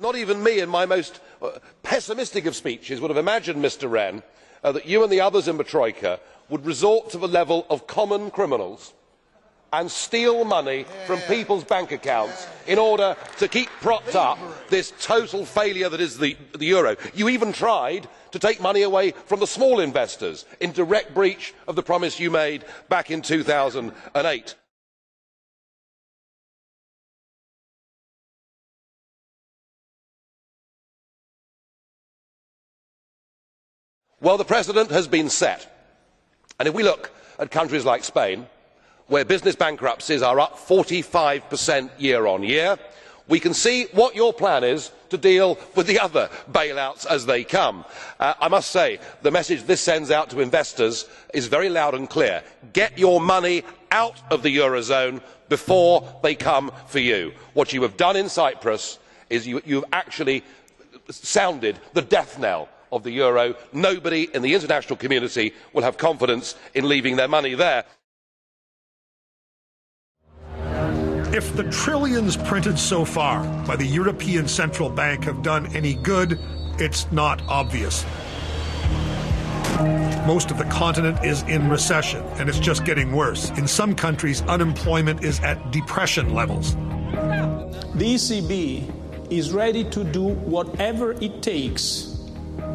Not even me in my most pessimistic of speeches would have imagined, Mr Rehn, that you and the others in the Troika would resort to the level of common criminals and steal money from people's bank accounts in order to keep propped up this total failure that is the euro. You even tried to take money away from the small investors in direct breach of the promise you made back in 2008. Well, the precedent has been set, and if we look at countries like Spain, where business bankruptcies are up 45% year on year, we can see what your plan is to deal with the other bailouts as they come. I must say, the message this sends out to investors is very loud and clear. Get your money out of the Eurozone before they come for you. What you have done in Cyprus is you have actually sounded the death knell of the euro. Nobody in the international community will have confidence in leaving their money there. If the trillions printed so far by the European Central Bank have done any good, it's not obvious. Most of the continent is in recession, and it's just getting worse. In some countries, unemployment is at depression levels. The ECB is ready to do whatever it takes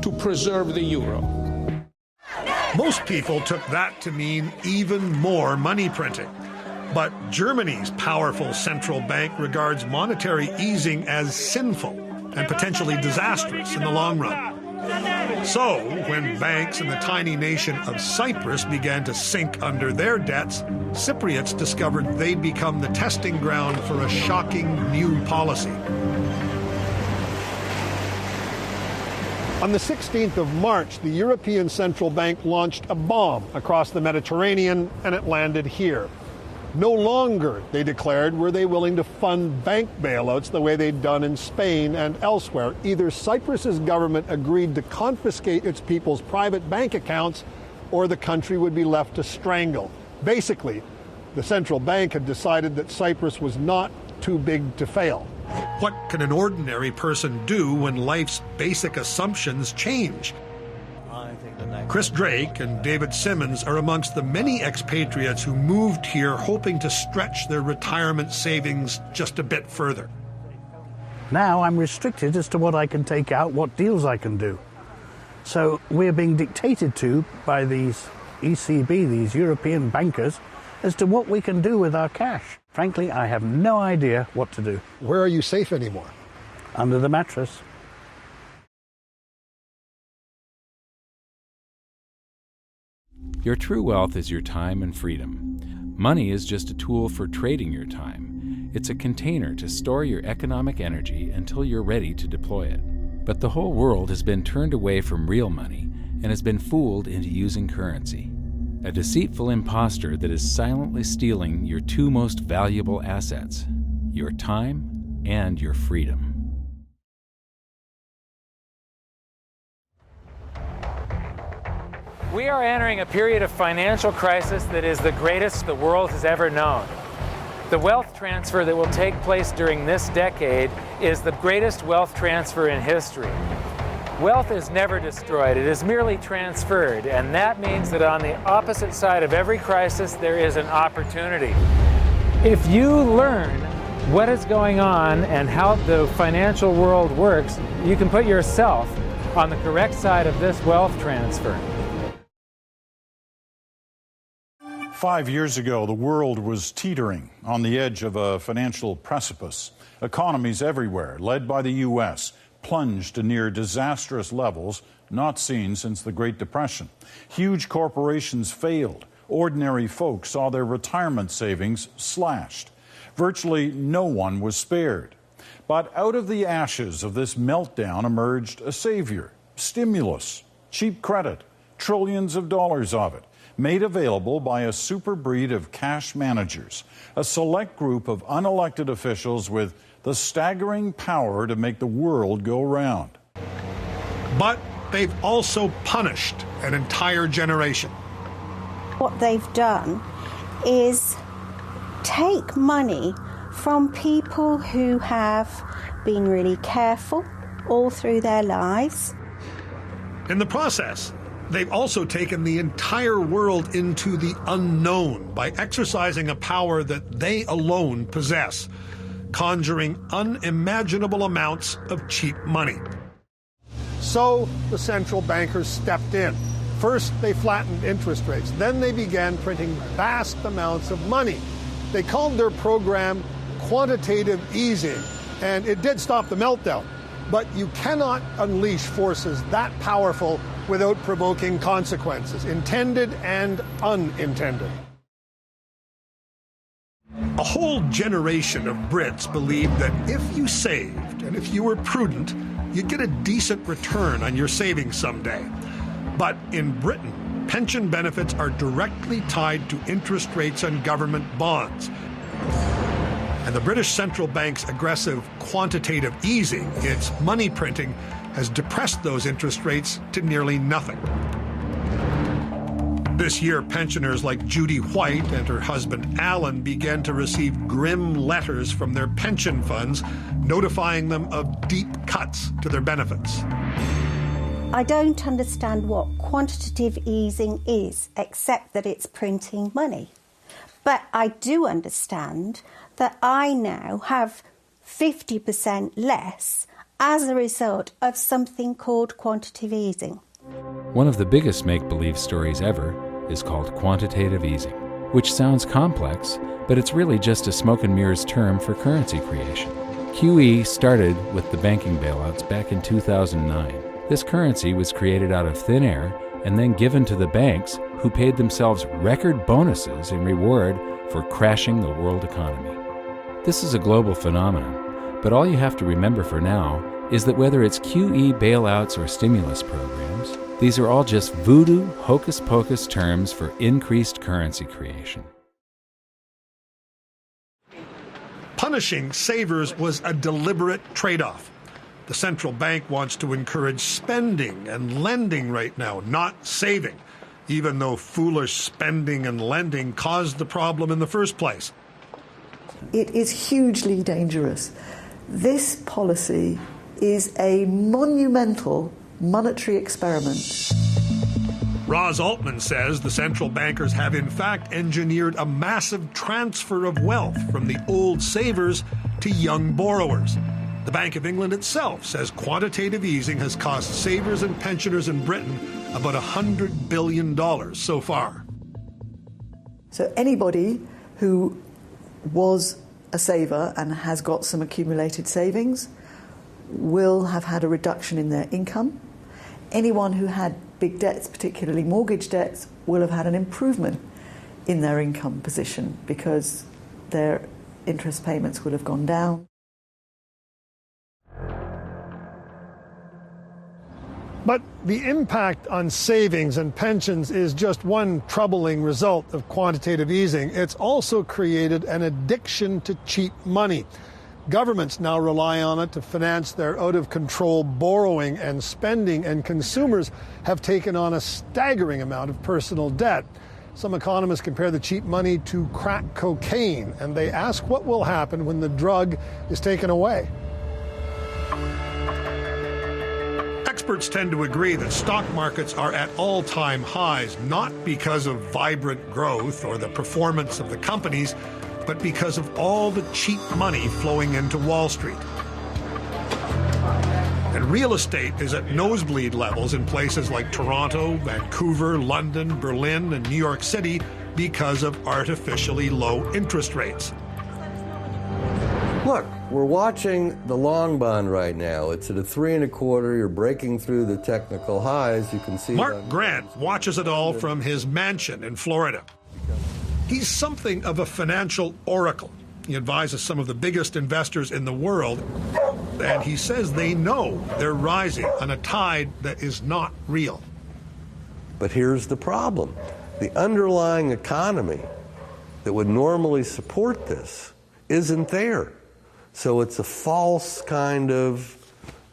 to preserve the euro. Most people took that to mean even more money printing. But Germany's powerful central bank regards monetary easing as sinful and potentially disastrous in the long run. So, when banks in the tiny nation of Cyprus began to sink under their debts, Cypriots discovered they'd become the testing ground for a shocking new policy. On the 16th of March, the European Central Bank launched a bomb across the Mediterranean, and it landed here. No longer, they declared, were they willing to fund bank bailouts the way they'd done in Spain and elsewhere. Either Cyprus's government agreed to confiscate its people's private bank accounts, or the country would be left to strangle. Basically, the central bank had decided that Cyprus was not too big to fail. What can an ordinary person do when life's basic assumptions change? Chris Drake and David Simmons are amongst the many expatriates who moved here hoping to stretch their retirement savings just a bit further. Now I'm restricted as to what I can take out, what deals I can do. So we're being dictated to by these ECB, these European bankers, as to what we can do with our cash. Frankly, I have no idea what to do. Where are you safe anymore? Under the mattress. Your true wealth is your time and freedom. Money is just a tool for trading your time. It's a container to store your economic energy until you're ready to deploy it. But the whole world has been turned away from real money and has been fooled into using currency. A deceitful impostor that is silently stealing your two most valuable assets, your time and your freedom. We are entering a period of financial crisis that is the greatest the world has ever known. The wealth transfer that will take place during this decade is the greatest wealth transfer in history. Wealth is never destroyed, it is merely transferred, and that means that on the opposite side of every crisis there is an opportunity. If you learn what is going on and how the financial world works, you can put yourself on the correct side of this wealth transfer. 5 years ago, the world was teetering on the edge of a financial precipice. Economies everywhere, led by the U.S., plunged to near disastrous levels not seen since the Great Depression. Huge corporations failed. Ordinary folks saw their retirement savings slashed. Virtually no one was spared. But out of the ashes of this meltdown emerged a savior: stimulus, cheap credit, trillions of dollars of it, made available by a super breed of cash managers, a select group of unelected officials with the staggering power to make the world go round. But they've also punished an entire generation. What they've done is take money from people who have been really careful all through their lives. In the process, they've also taken the entire world into the unknown by exercising a power that they alone possess, conjuring unimaginable amounts of cheap money. So the central bankers stepped in. First, they flattened interest rates. Then they began printing vast amounts of money. They called their program quantitative easing, and it did stop the meltdown. But you cannot unleash forces that powerful without provoking consequences, intended and unintended. A whole generation of Brits believed that if you saved and if you were prudent, you'd get a decent return on your savings someday. But in Britain, pension benefits are directly tied to interest rates on government bonds. And the British Central Bank's aggressive quantitative easing, its money printing, has depressed those interest rates to nearly nothing. This year, pensioners like Judy White and her husband Alan began to receive grim letters from their pension funds notifying them of deep cuts to their benefits. I don't understand what quantitative easing is, except that it's printing money. But I do understand that I now have 50% less as a result of something called quantitative easing. One of the biggest make-believe stories ever is called quantitative easing, which sounds complex, but it's really just a smoke and mirrors term for currency creation. QE started with the banking bailouts back in 2009. This currency was created out of thin air and then given to the banks, who paid themselves record bonuses in reward for crashing the world economy. This is a global phenomenon, but all you have to remember for now is that whether it's QE bailouts or stimulus programs, these are all just voodoo, hocus-pocus terms for increased currency creation. Punishing savers was a deliberate trade-off. The central bank wants to encourage spending and lending right now, not saving, even though foolish spending and lending caused the problem in the first place. It is hugely dangerous. This policy is a monumental monetary experiment. Roz Altman says the central bankers have in fact engineered a massive transfer of wealth from the old savers to young borrowers. The Bank of England itself says quantitative easing has cost savers and pensioners in Britain about $100 billion so far. So anybody who was a saver and has got some accumulated savings will have had a reduction in their income. Anyone who had big debts, particularly mortgage debts, will have had an improvement in their income position because their interest payments will have gone down. But the impact on savings and pensions is just one troubling result of quantitative easing. It's also created an addiction to cheap money. Governments now rely on it to finance their out-of-control borrowing and spending, and consumers have taken on a staggering amount of personal debt. Some economists compare the cheap money to crack cocaine, and they ask what will happen when the drug is taken away. Experts tend to agree that stock markets are at all-time highs, not because of vibrant growth or the performance of the companies, but because of all the cheap money flowing into Wall Street. And real estate is at nosebleed levels in places like Toronto, Vancouver, London, Berlin, and New York City because of artificially low interest rates. Look, we're watching the long bond right now. It's at a 3 1/4. You're breaking through the technical highs. You can see Mark Grant watches it all from his mansion in Florida. He's something of a financial oracle. He advises some of the biggest investors in the world, and he says they know they're rising on a tide that is not real. But here's the problem. The underlying economy that would normally support this isn't there. So it's a false kind of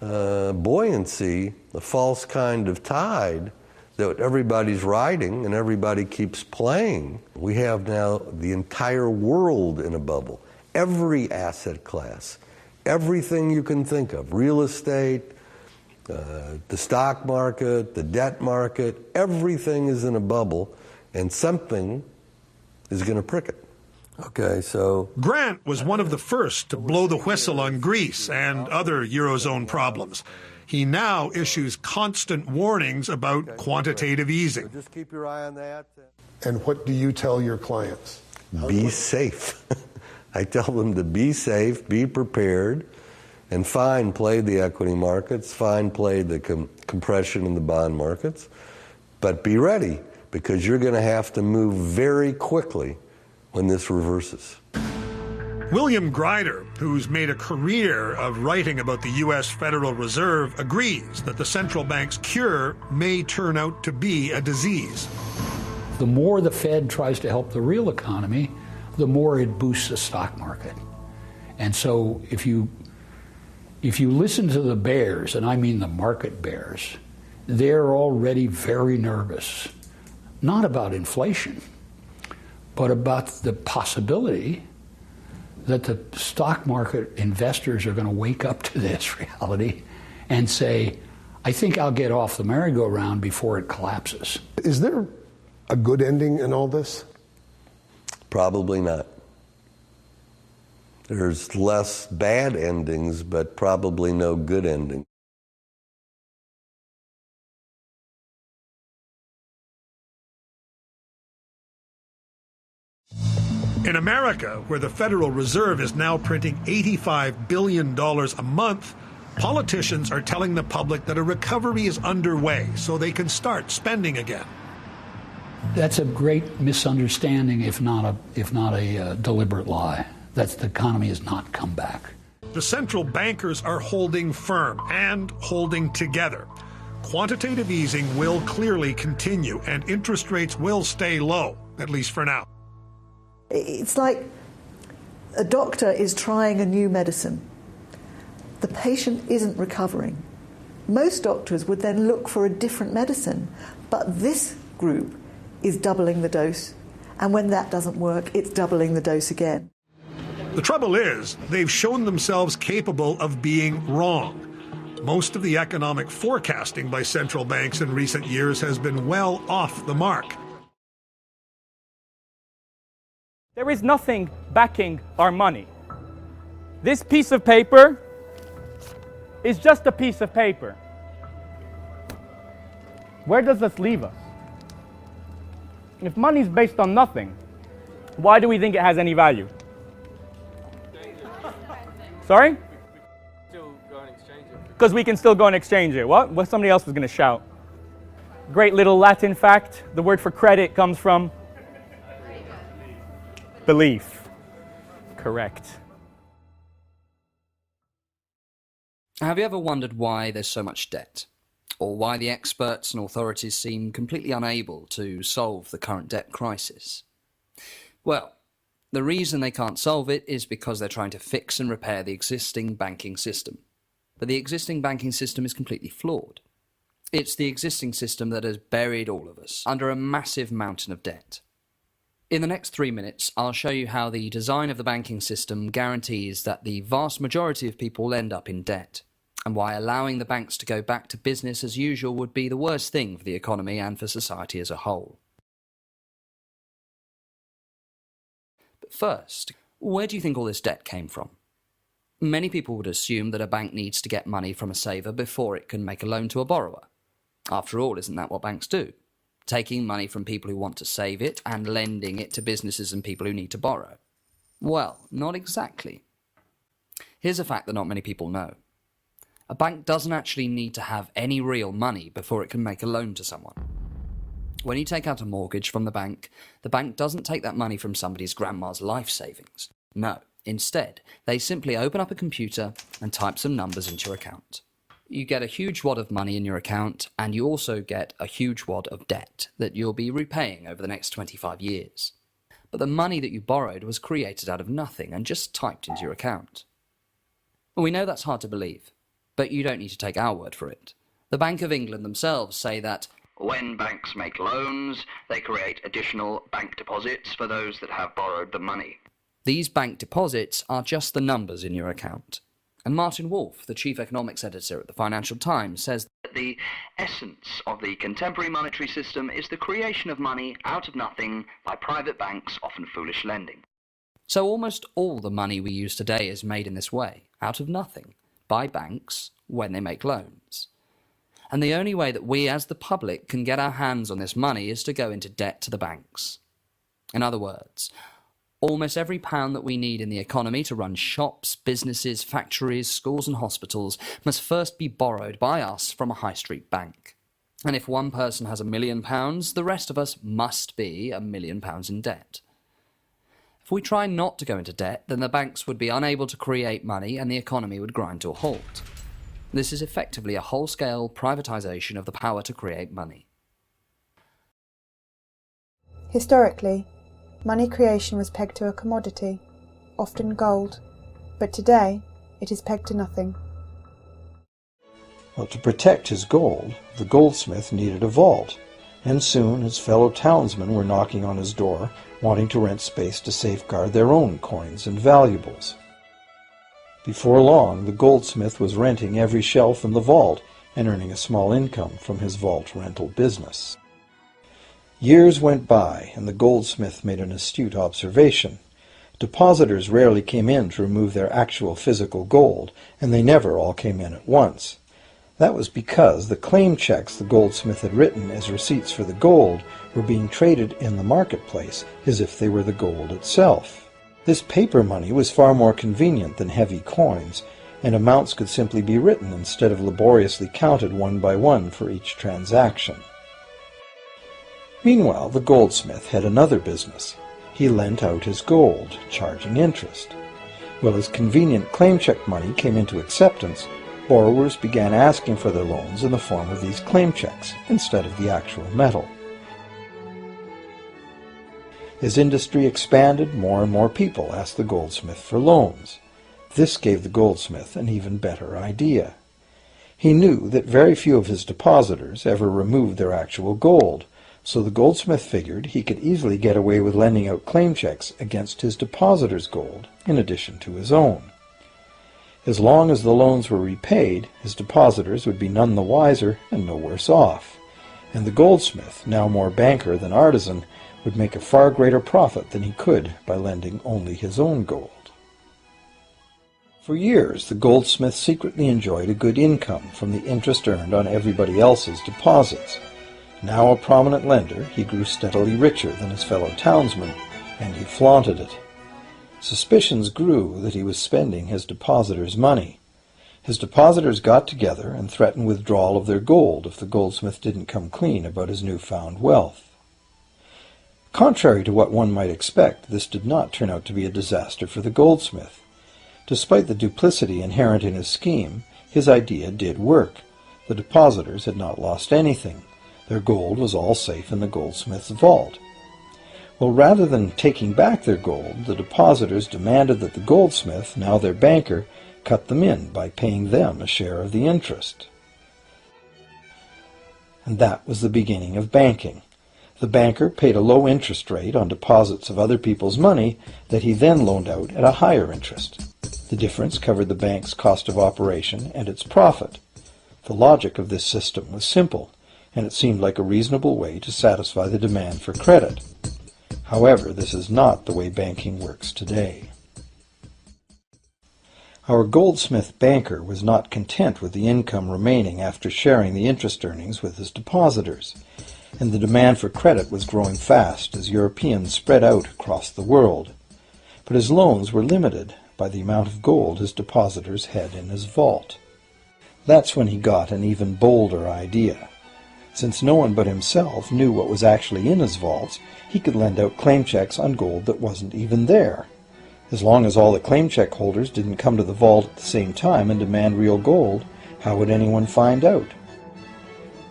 buoyancy, a false kind of tide that everybody's riding and everybody keeps playing. We have now the entire world in a bubble. Every asset class, everything you can think of, real estate, the stock market, the debt market, everything is in a bubble, and something is going to prick it. Okay, so Grant was one of the first to blow the whistle on Greece and other Eurozone problems. He now issues constant warnings about quantitative easing. just keep your eye on that. And what do you tell your clients? Be safe. I tell them to be safe, be prepared, and fine, play the equity markets, fine, play the compression in the bond markets, but be ready, because you're going to have to move very quickly when this reverses. William Greider, who's made a career of writing about the U.S. Federal Reserve, agrees that the central bank's cure may turn out to be a disease. The more the Fed tries to help the real economy, the more it boosts the stock market. And so if you listen to the bears, and I mean the market bears, they're already very nervous, not about inflation, but about the possibility that the stock market investors are going to wake up to this reality and say, I think I'll get off the merry-go-round before it collapses. Is there a good ending in all this? Probably not. There's less bad endings, but probably no good ending. In America, where the Federal Reserve is now printing $85 billion a month, politicians are telling the public that a recovery is underway so they can start spending again. That's a great misunderstanding, if not a deliberate lie. That's the economy has not come back. The central bankers are holding firm and holding together. Quantitative easing will clearly continue, and interest rates will stay low, at least for now. It's like a doctor is trying a new medicine. The patient isn't recovering. Most doctors would then look for a different medicine, but this group is doubling the dose, and when that doesn't work, it's doubling the dose again. The trouble is, they've shown themselves capable of being wrong. Most of the economic forecasting by central banks in recent years has been well off the mark. There is nothing backing our money. This piece of paper is just a piece of paper. Where does this leave us? If money is based on nothing, why do we think it has any value? Sorry? Because we can still go and exchange it. What? Well, somebody else is going to shout. Great little Latin fact. The word for credit comes from belief. Correct. Have you ever wondered why there's so much debt? Or why the experts and authorities seem completely unable to solve the current debt crisis? Well, the reason they can't solve it is because they're trying to fix and repair the existing banking system. But the existing banking system is completely flawed. It's the existing system that has buried all of us under a massive mountain of debt. In the next 3 minutes, I'll show you how the design of the banking system guarantees that the vast majority of people end up in debt, and why allowing the banks to go back to business as usual would be the worst thing for the economy and for society as a whole. But first, where do you think all this debt came from? Many people would assume that a bank needs to get money from a saver before it can make a loan to a borrower. After all, isn't that what banks do? Taking money from people who want to save it and lending it to businesses and people who need to borrow. Well, not exactly. Here's a fact that not many people know. A bank doesn't actually need to have any real money before it can make a loan to someone. When you take out a mortgage from the bank doesn't take that money from somebody's grandma's life savings. No, instead, they simply open up a computer and type some numbers into your account. You get a huge wad of money in your account, and you also get a huge wad of debt that you'll be repaying over the next 25 years. But the money that you borrowed was created out of nothing and just typed into your account. We know that's hard to believe, but you don't need to take our word for it. The Bank of England themselves say that when banks make loans, they create additional bank deposits for those that have borrowed the money. These bank deposits are just the numbers in your account. And Martin Wolf, the chief economics editor at the Financial Times, says that the essence of the contemporary monetary system is the creation of money out of nothing by private banks, often foolish lending. So almost all the money we use today is made in this way, out of nothing, by banks when they make loans. And the only way that we as the public can get our hands on this money is to go into debt to the banks. In other words, almost every pound that we need in the economy to run shops, businesses, factories, schools and hospitals must first be borrowed by us from a high street bank. And if one person has £1 million, the rest of us must be £1 million in debt. If we try not to go into debt, then the banks would be unable to create money and the economy would grind to a halt. This is effectively a whole-scale privatisation of the power to create money. Historically, money creation was pegged to a commodity, often gold, but today it is pegged to nothing. Well, to protect his gold, the goldsmith needed a vault, and soon his fellow townsmen were knocking on his door, wanting to rent space to safeguard their own coins and valuables. Before long, the goldsmith was renting every shelf in the vault and earning a small income from his vault rental business. Years went by, and the goldsmith made an astute observation. Depositors rarely came in to remove their actual physical gold, and they never all came in at once. That was because the claim checks the goldsmith had written as receipts for the gold were being traded in the marketplace as if they were the gold itself. This paper money was far more convenient than heavy coins, and amounts could simply be written instead of laboriously counted one by one for each transaction. Meanwhile, the goldsmith had another business. He lent out his gold, charging interest. Well, as convenient claim check money came into acceptance, borrowers began asking for their loans in the form of these claim checks instead of the actual metal. As industry expanded, more and more people asked the goldsmith for loans. This gave the goldsmith an even better idea. He knew that very few of his depositors ever removed their actual gold, so the goldsmith figured he could easily get away with lending out claim checks against his depositors' gold, in addition to his own. As long as the loans were repaid, his depositors would be none the wiser and no worse off, and the goldsmith, now more banker than artisan, would make a far greater profit than he could by lending only his own gold. For years, the goldsmith secretly enjoyed a good income from the interest earned on everybody else's deposits. Now a prominent lender, he grew steadily richer than his fellow townsmen, and he flaunted it. Suspicions grew that he was spending his depositors' money. His depositors got together and threatened withdrawal of their gold if the goldsmith didn't come clean about his newfound wealth. Contrary to what one might expect, this did not turn out to be a disaster for the goldsmith. Despite the duplicity inherent in his scheme, his idea did work. The depositors had not lost anything. Their gold was all safe in the goldsmith's vault. Well, rather than taking back their gold, the depositors demanded that the goldsmith, now their banker, cut them in by paying them a share of the interest. And that was the beginning of banking. The banker paid a low interest rate on deposits of other people's money that he then loaned out at a higher interest. The difference covered the bank's cost of operation and its profit. The logic of this system was simple, and it seemed like a reasonable way to satisfy the demand for credit. However, this is not the way banking works today. Our goldsmith banker was not content with the income remaining after sharing the interest earnings with his depositors, and the demand for credit was growing fast as Europeans spread out across the world. But his loans were limited by the amount of gold his depositors had in his vault. That's when he got an even bolder idea. Since no one but himself knew what was actually in his vaults, he could lend out claim checks on gold that wasn't even there. As long as all the claim check holders didn't come to the vault at the same time and demand real gold, how would anyone find out?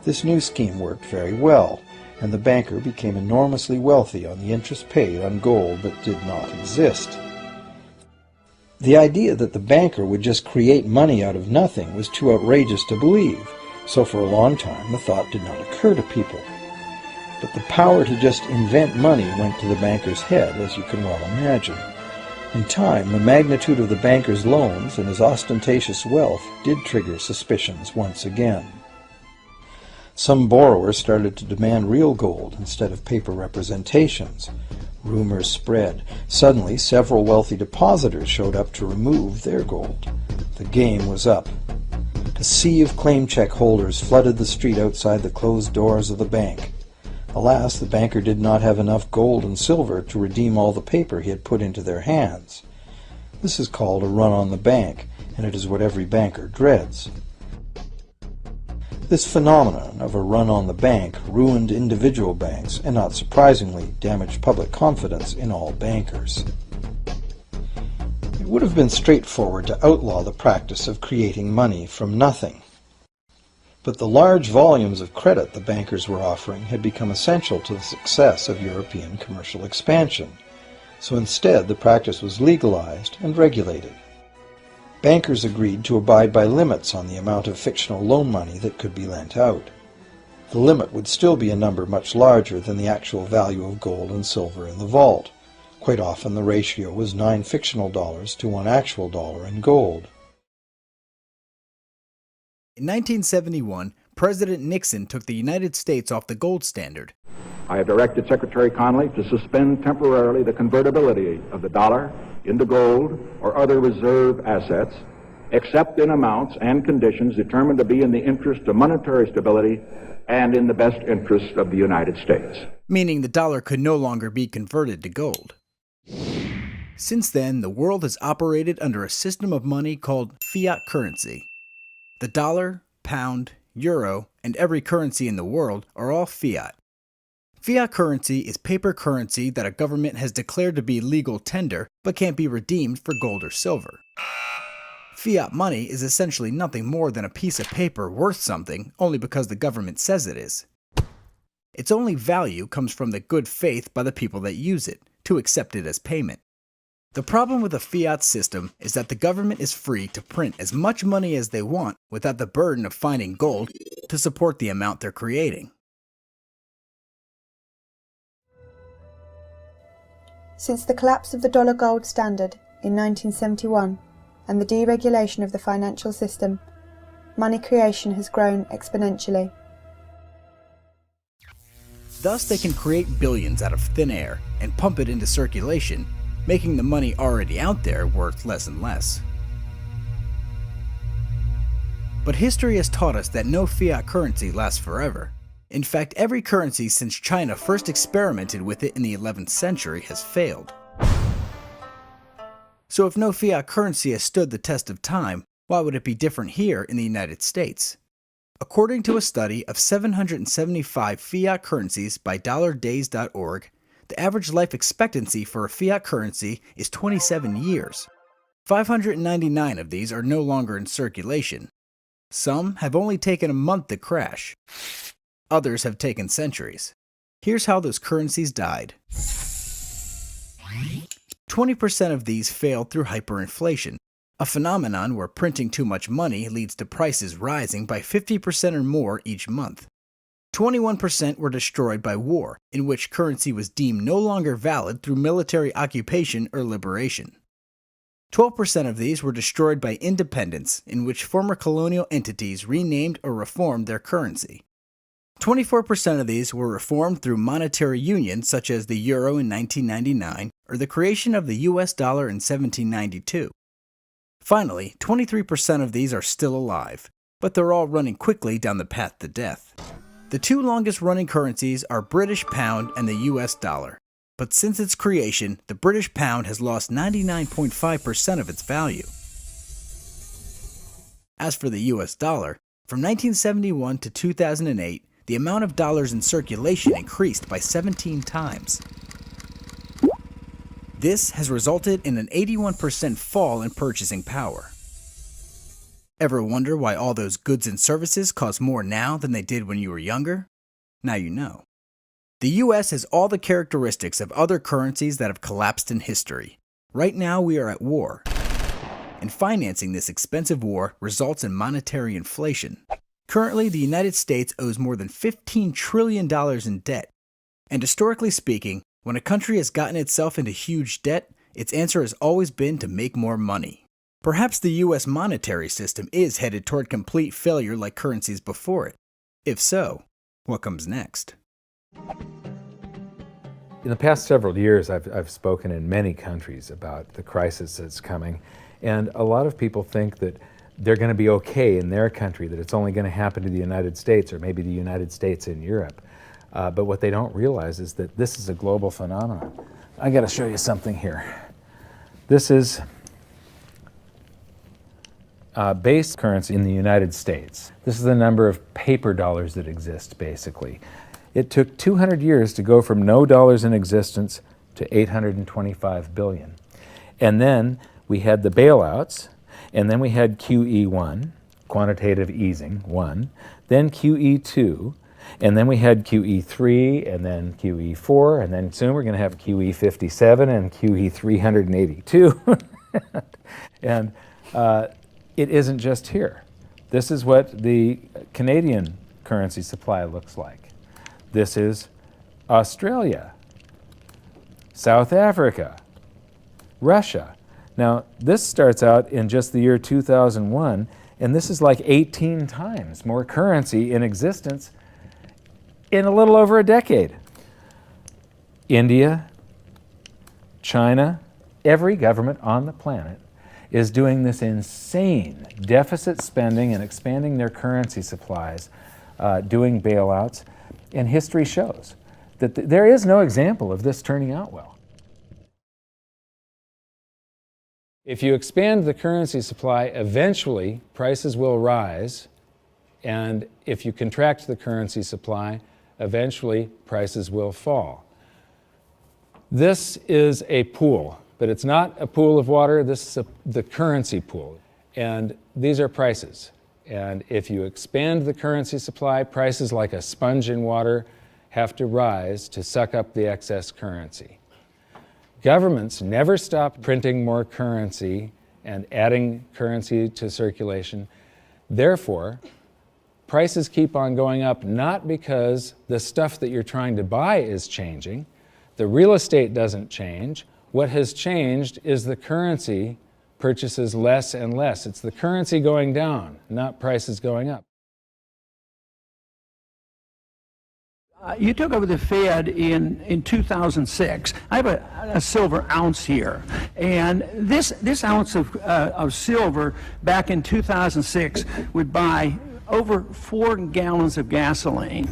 This new scheme worked very well, and the banker became enormously wealthy on the interest paid on gold that did not exist. The idea that the banker would just create money out of nothing was too outrageous to believe, so for a long time the thought did not occur to people. But the power to just invent money went to the banker's head, as you can well imagine. In time, the magnitude of the banker's loans and his ostentatious wealth did trigger suspicions once again. Some borrowers started to demand real gold instead of paper representations. Rumors spread. Suddenly, several wealthy depositors showed up to remove their gold. The game was up. A sea of claim check holders flooded the street outside the closed doors of the bank. Alas, the banker did not have enough gold and silver to redeem all the paper he had put into their hands. This is called a run on the bank, and it is what every banker dreads. This phenomenon of a run on the bank ruined individual banks and, not surprisingly, damaged public confidence in all bankers. It would have been straightforward to outlaw the practice of creating money from nothing. But the large volumes of credit the bankers were offering had become essential to the success of European commercial expansion, so instead the practice was legalized and regulated. Bankers agreed to abide by limits on the amount of fictional loan money that could be lent out. The limit would still be a number much larger than the actual value of gold and silver in the vault. Quite often the ratio was 9 fictional dollars to 1 actual dollar in gold. In 1971, President Nixon took the United States off the gold standard. I have directed Secretary Connally to suspend temporarily the convertibility of the dollar into gold or other reserve assets, except in amounts and conditions determined to be in the interest of monetary stability and in the best interest of the United States. Meaning the dollar could no longer be converted to gold. Since then, the world has operated under a system of money called fiat currency. The dollar, pound, euro, and every currency in the world are all fiat. Fiat currency is paper currency that a government has declared to be legal tender but can't be redeemed for gold or silver. Fiat money is essentially nothing more than a piece of paper worth something only because the government says it is. Its only value comes from the good faith by the people that use it, to accept it as payment. The problem with a fiat system is that the government is free to print as much money as they want without the burden of finding gold to support the amount they're creating. Since the collapse of the dollar gold standard in 1971 and the deregulation of the financial system, money creation has grown exponentially. Thus, they can create billions out of thin air and pump it into circulation, making the money already out there worth less and less. But history has taught us that no fiat currency lasts forever. In fact, every currency since China first experimented with it in the 11th century has failed. So if no fiat currency has stood the test of time, why would it be different here in the United States? According to a study of 775 fiat currencies by dollardays.org, the average life expectancy for a fiat currency is 27 years. 599 of these are no longer in circulation. Some have only taken a month to crash. Others have taken centuries. Here's how those currencies died. 20% of these failed through hyperinflation, a phenomenon where printing too much money leads to prices rising by 50% or more each month. 21% were destroyed by war, in which currency was deemed no longer valid through military occupation or liberation. 12% of these were destroyed by independence, in which former colonial entities renamed or reformed their currency. 24% of these were reformed through monetary union such as the euro in 1999 or the creation of the US dollar in 1792. Finally, 23% of these are still alive, but they're all running quickly down the path to death. The two longest running currencies are British pound and the US dollar, but since its creation, the British pound has lost 99.5% of its value. As for the US dollar, from 1971 to 2008, the amount of dollars in circulation increased by 17 times. This has resulted in an 81% fall in purchasing power. Ever wonder why all those goods and services cost more now than they did when you were younger? Now you know. The US has all the characteristics of other currencies that have collapsed in history. Right now we are at war. And financing this expensive war results in monetary inflation. Currently, the United States owes more than $15 trillion in debt. And historically speaking, when a country has gotten itself into huge debt, Its answer has always been to make more money. Perhaps the U.S. monetary system is headed toward complete failure like currencies before it. If so, what comes next? In the past several years, I've spoken in many countries about the crisis that's coming, and a lot of people think that they're going to be okay in their country, that it's only going to happen to the United States or maybe the United States in Europe. But what they don't realize is that this is a global phenomenon. I got to show you something here. This is base currency in the United States. This is the number of paper dollars that exist, basically. It took 200 years to go from no dollars in existence to 825 billion. And then we had the bailouts, and then we had QE1, quantitative easing 1, then QE2, and then we had QE3, and then QE4, and then soon we're going to have QE57 and QE382. And it isn't just here. This is what the Canadian currency supply looks like. This is Australia, South Africa, Russia. Now, this starts out in just the year 2001, and this is like 18 times more currency in existence in a little over a decade. India, China, every government on the planet is doing this insane deficit spending and expanding their currency supplies, doing bailouts. And history shows that there is no example of this turning out well. If you expand the currency supply, eventually prices will rise. And if you contract the currency supply, eventually prices will fall. This is a pool, but it's not a pool of water. This is the currency pool. And these are prices. And if you expand the currency supply, prices like a sponge in water have to rise to suck up the excess currency. Governments never stop printing more currency and adding currency to circulation. Therefore, prices keep on going up, not because the stuff that you're trying to buy is changing. The real estate doesn't change. What has changed is the currency purchases less and less. It's the currency going down, not prices going up. You took over the Fed in 2006. I have a silver ounce here, and this ounce of silver back in 2006 would buy over 4 gallons of gasoline.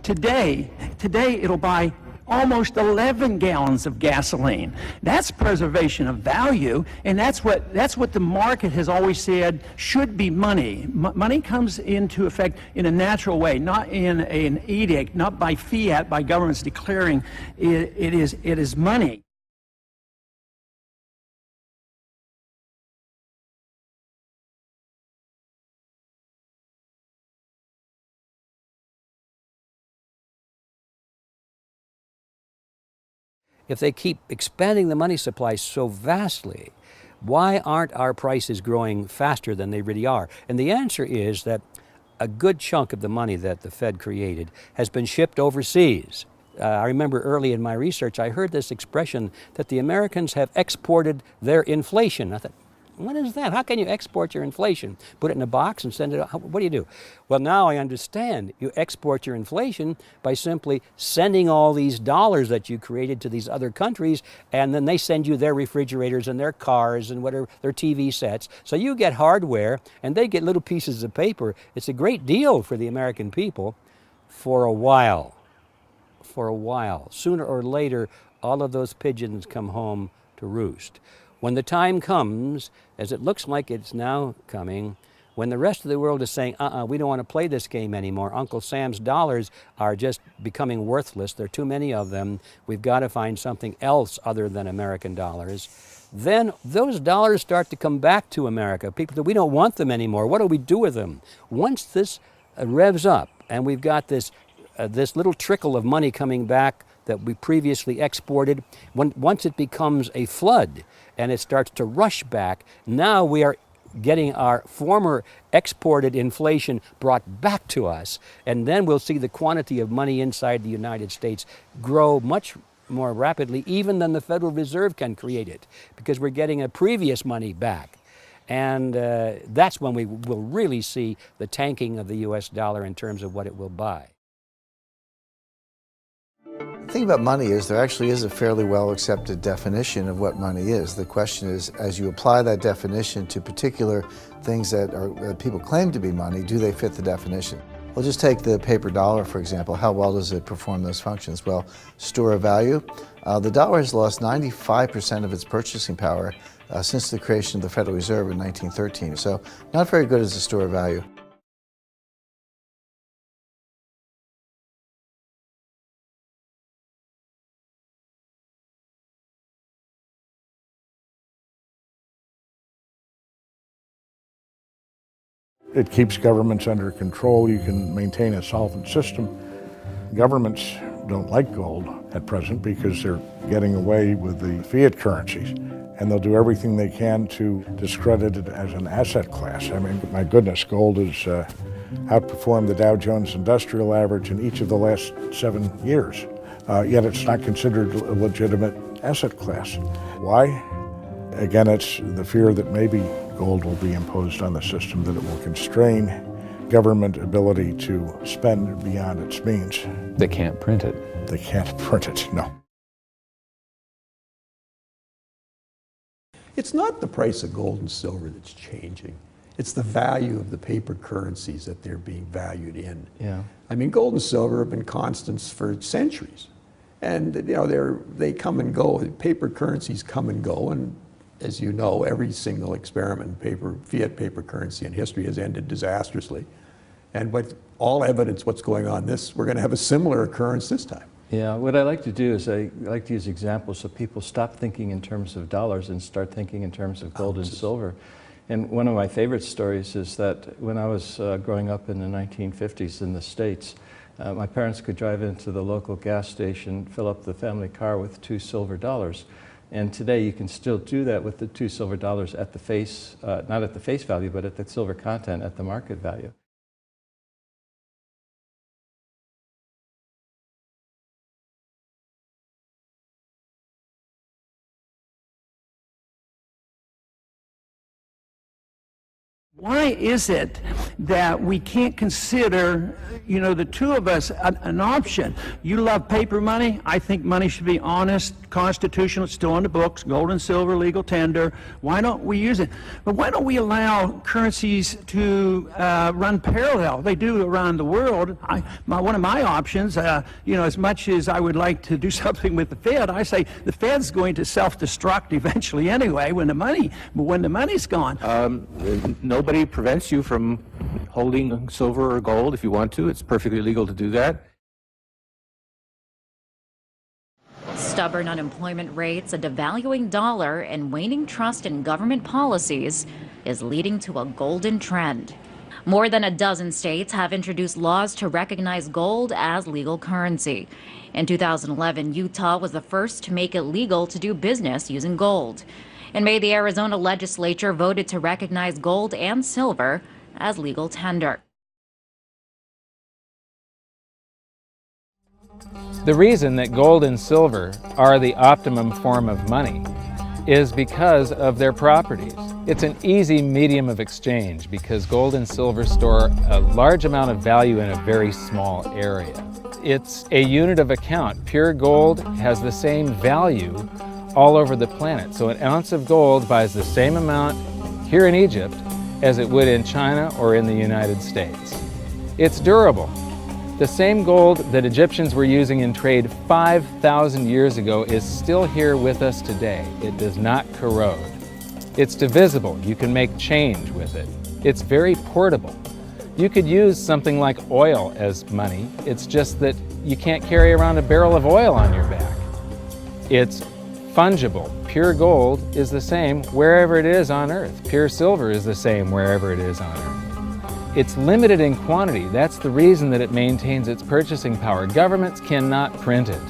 Today it'll buy almost 11 gallons of gasoline. That's preservation of value, and that's what the market has always said should be money. Money comes into effect in a natural way, not in an edict, not by fiat, by governments declaring it is money. If they keep expanding the money supply so vastly, why aren't our prices growing faster than they really are? And the answer is that a good chunk of the money that the Fed created has been shipped overseas. I remember early in my research, I heard this expression that the Americans have exported their inflation. I thought, what is that? How can you export your inflation? Put it in a box and send it out? What do you do? Well, now I understand. You export your inflation by simply sending all these dollars that you created to these other countries, and then they send you their refrigerators and their cars and whatever, their TV sets. So you get hardware, and they get little pieces of paper. It's a great deal for the American people for a while. For a while. Sooner or later, all of those pigeons come home to roost. When the time comes, as it looks like it's now coming, when the rest of the world is saying, we don't want to play this game anymore, Uncle Sam's dollars are just becoming worthless, there are too many of them, we've got to find something else other than American dollars, then those dollars start to come back to America. People say, we don't want them anymore, what do we do with them? Once this revs up, and we've got this little trickle of money coming back that we previously exported, once it becomes a flood and it starts to rush back, now we are getting our former exported inflation brought back to us, and then we'll see the quantity of money inside the United States grow much more rapidly even than the Federal Reserve can create it, because we're getting a previous money back. And that's when we will really see the tanking of the US dollar in terms of what it will buy. The thing about money is there actually is a fairly well accepted definition of what money is. The question is, as you apply that definition to particular things that people claim to be money, do they fit the definition? Well, just take the paper dollar, for example. How well does it perform those functions? Well, store of value. The dollar has lost 95% of its purchasing power since the creation of the Federal Reserve in 1913. So not very good as a store of value. It keeps governments under control. You can maintain a solvent system. Governments don't like gold at present because they're getting away with the fiat currencies, and they'll do everything they can to discredit it as an asset class. I mean, my goodness, gold has outperformed the Dow Jones Industrial Average in each of the last 7 years, yet it's not considered a legitimate asset class. Why? Again, it's the fear that maybe gold will be imposed on the system, that it will constrain government ability to spend beyond its means. They can't print it. They can't print it, no. It's not the price of gold and silver that's changing. It's the value of the paper currencies that they're being valued in. Yeah. I mean, gold and silver have been constants for centuries. And you know, they come and go. Paper currencies come and go, and as you know, every single experiment in fiat paper currency in history has ended disastrously. And with all evidence what's going on, we're going to have a similar occurrence this time. Yeah, what I like to do is I like to use examples so people stop thinking in terms of dollars and start thinking in terms of gold and silver. And one of my favorite stories is that when I was growing up in the 1950s in the States, my parents could drive into the local gas station, fill up the family car with $2 silver. And today you can still do that with the $2 silver at the face, not at the face value, but at the silver content at the market value. Why is it that we can't consider, you know, the two of us an option? You love paper money. I think money should be honest, constitutional, it's still on the books, gold and silver, legal tender. Why don't we use it? But why don't we allow currencies to run parallel? They do around the world. One of my options, you know, as much as I would like to do something with the Fed, I say the Fed's going to self-destruct eventually anyway when the money's gone. Nobody prevents you from holding silver or gold if you want to. It's perfectly legal to do that. Stubborn unemployment rates, a devaluing dollar, and waning trust in government policies is leading to a golden trend. More than a dozen states have introduced laws to recognize gold as legal currency. In 2011, Utah was the first to make it legal to do business using gold. In May, the Arizona legislature voted to recognize gold and silver as legal tender. The reason that gold and silver are the optimum form of money is because of their properties. It's an easy medium of exchange because gold and silver store a large amount of value in a very small area. It's a unit of account. Pure gold has the same value all over the planet. So an ounce of gold buys the same amount here in Egypt as it would in China or in the United States. It's durable. The same gold that Egyptians were using in trade 5,000 years ago is still here with us today. It does not corrode. It's divisible. You can make change with it. It's very portable. You could use something like oil as money. It's just that you can't carry around a barrel of oil on your back. It's fungible. Pure gold is the same wherever it is on Earth. Pure silver is the same wherever it is on Earth. It's limited in quantity. That's the reason that it maintains its purchasing power. Governments cannot print it.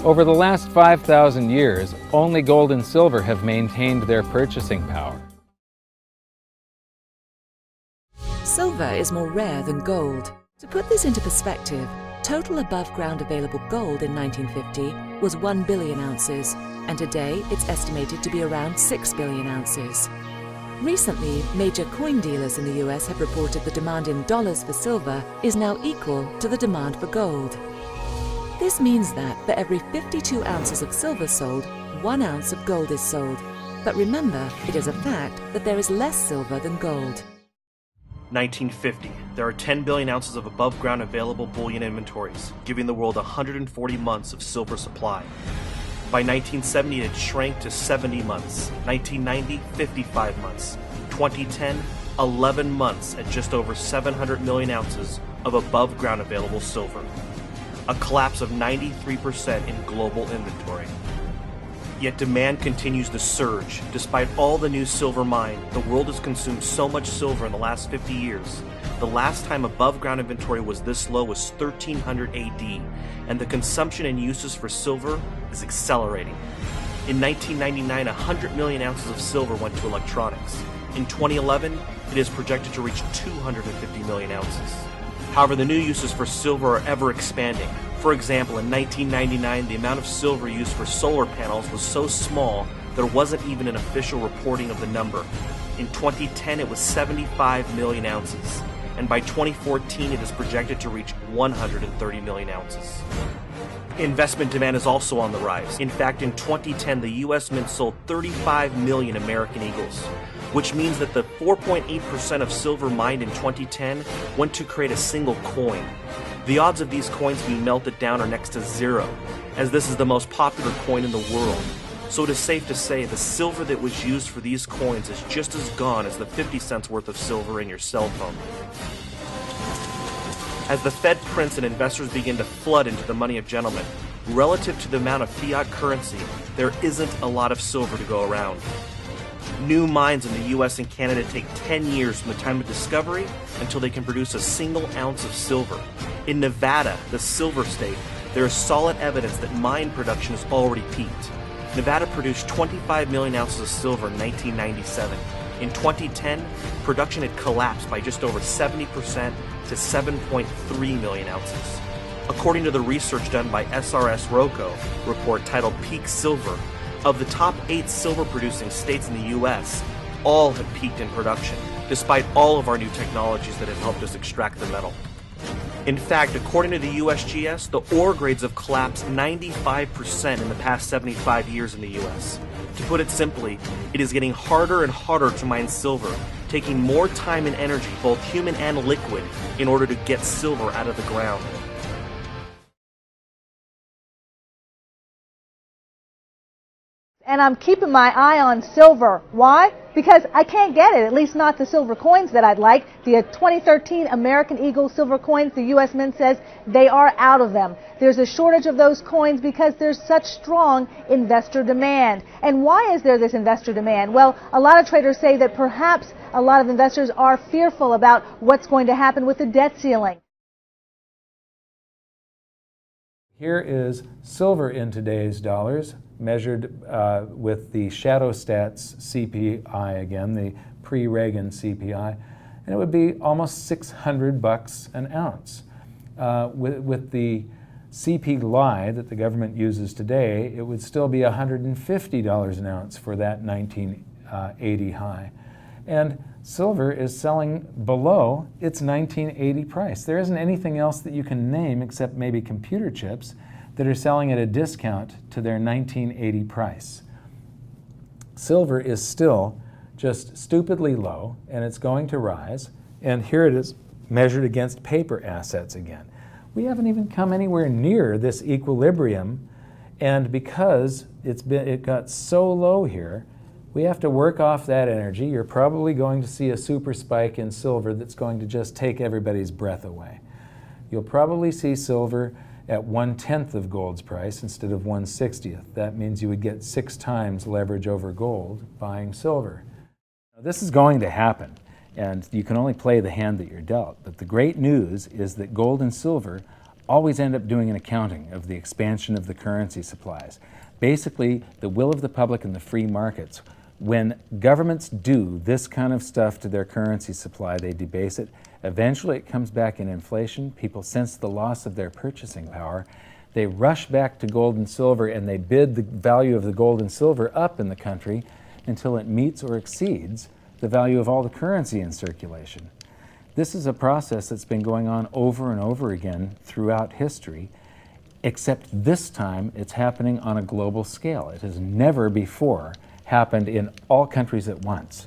Over the last 5,000 years, only gold and silver have maintained their purchasing power. Silver is more rare than gold. To put this into perspective, Total above-ground available gold in 1950 was 1 billion ounces, and today it's estimated to be around 6 billion ounces. Recently, major coin dealers in the US have reported the demand in dollars for silver is now equal to the demand for gold. This means that for every 52 ounces of silver sold, 1 ounce of gold is sold. But remember, it is a fact that there is less silver than gold. 1950. There are 10 billion ounces of above-ground available bullion inventories, giving the world 140 months of silver supply. By 1970, it shrank to 70 months. 1990, 55 months. 2010, 11 months at just over 700 million ounces of above-ground available silver. A collapse of 93% in global inventory. Yet demand continues to surge. Despite all the new silver mined, the world has consumed so much silver in the last 50 years. The last time above-ground inventory was this low was 1300 AD, and the consumption and uses for silver is accelerating. In 1999, 100 million ounces of silver went to electronics. In 2011, it is projected to reach 250 million ounces. However, the new uses for silver are ever expanding. For example, in 1999, the amount of silver used for solar panels was so small there wasn't even an official reporting of the number. In 2010, it was 75 million ounces, and by 2014, it is projected to reach 130 million ounces. Investment demand is also on the rise. In fact, in 2010, the U.S. Mint sold 35 million American Eagles, which means that the 4.8% of silver mined in 2010 went to create a single coin. The odds of these coins being melted down are next to zero, as this is the most popular coin in the world. So it is safe to say the silver that was used for these coins is just as gone as the 50 cents worth of silver in your cell phone. As the Fed prints and investors begin to flood into the money of gentlemen, relative to the amount of fiat currency, there isn't a lot of silver to go around. New mines in the US and Canada take 10 years from the time of discovery until they can produce a single ounce of silver. In Nevada, the silver state, there is solid evidence that mine production has already peaked. Nevada produced 25 million ounces of silver in 1997. In 2010, production had collapsed by just over 70% to 7.3 million ounces. According to the research done by SRS Rocco report titled Peak Silver, of the top 8 silver-producing states in the U.S., all have peaked in production, despite all of our new technologies that have helped us extract the metal. In fact, according to the USGS, the ore grades have collapsed 95% in the past 75 years in the U.S. To put it simply, it is getting harder and harder to mine silver, taking more time and energy, both human and liquid, in order to get silver out of the ground. And I'm keeping my eye on silver. Why? Because I can't get it, at least not the silver coins that I'd like. The 2013 American Eagle silver coins, the U.S. Mint says they are out of them. There's a shortage of those coins because there's such strong investor demand. And why is there this investor demand? Well, a lot of traders say that perhaps a lot of investors are fearful about what's going to happen with the debt ceiling. Here is silver in today's dollars, measured with the ShadowStats CPI again, the pre-Reagan CPI, and it would be almost $600 an ounce. With the CPI that the government uses today, it would still be $150 an ounce for that 1980 high. And silver is selling below its 1980 price. There isn't anything else that you can name except maybe computer chips that are selling at a discount to their 1980 price. Silver is still just stupidly low, and it's going to rise. And here it is measured against paper assets again. We haven't even come anywhere near this equilibrium, and because it got so low here, we have to work off that energy. You're probably going to see a super spike in silver that's going to just take everybody's breath away. You'll probably see silver at 1/10 of gold's price instead of 1/60. That means you would get 6 times leverage over gold buying silver. Now, this is going to happen, and you can only play the hand that you're dealt. But the great news is that gold and silver always end up doing an accounting of the expansion of the currency supplies. Basically, the will of the public and the free markets When governments do this kind of stuff to their currency supply, they debase it. Eventually it comes back in inflation. People sense the loss of their purchasing power. They rush back to gold and silver and they bid the value of the gold and silver up in the country until it meets or exceeds the value of all the currency in circulation. This is a process that's been going on over and over again throughout history, except this time it's happening on a global scale. It has never before happened in all countries at once.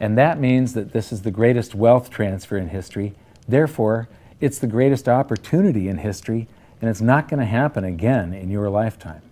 And that means that this is the greatest wealth transfer in history. Therefore, it's the greatest opportunity in history, and it's not going to happen again in your lifetime.